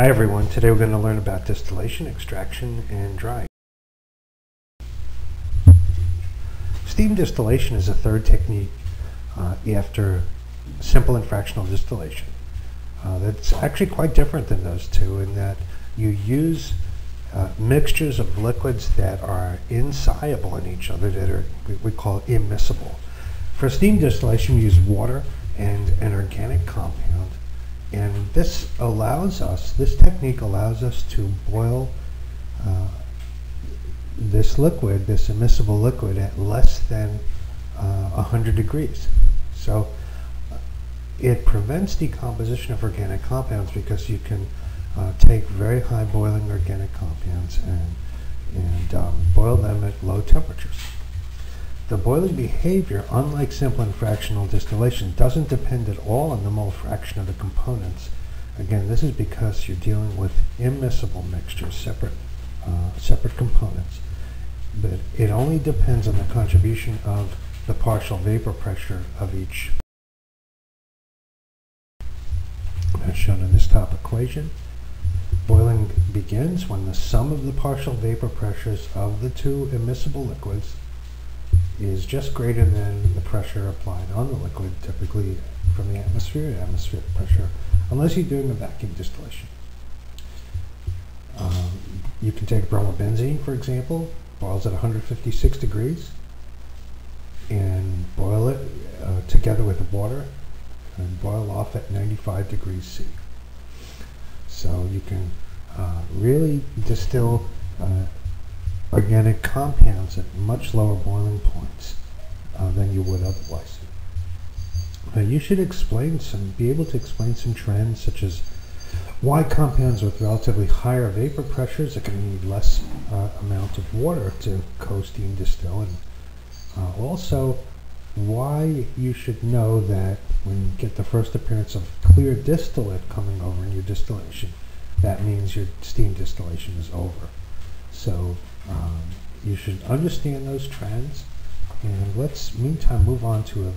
Hi everyone, today we're going to learn about distillation, extraction, and drying. Steam distillation is a third technique after simple and fractional distillation. That's actually quite different than those two in that you use mixtures of liquids that are insoluble in each other, that are we call immiscible. For steam distillation, we use water and an organic compound. And this technique allows us to boil this liquid, this immiscible liquid, at less than 100 degrees. So it prevents decomposition of organic compounds because you can take very high boiling organic compounds and boil them at low temperatures. The boiling behavior, unlike simple and fractional distillation, doesn't depend at all on the mole fraction of the components. Again, this is because you're dealing with immiscible mixtures, separate components. But it only depends on the contribution of the partial vapor pressure of each. As shown in this top equation, boiling begins when the sum of the partial vapor pressures of the two immiscible liquids is just greater than the pressure applied on the liquid, typically from the atmospheric pressure, unless you're doing a vacuum distillation. You can take bromobenzene, for example, boils at 156 degrees, and boil it together with water, and boil off at 95 degrees C. So you can really distill organic compounds at much lower boiling points than you would otherwise. You should be able to explain some trends, such as why compounds with relatively higher vapor pressures are going to need less amount of water to co-steam distill, and also why you should know that when you get the first appearance of clear distillate coming over in your distillation, that means your steam distillation is over. So you should understand those trends, and let's meantime move on to a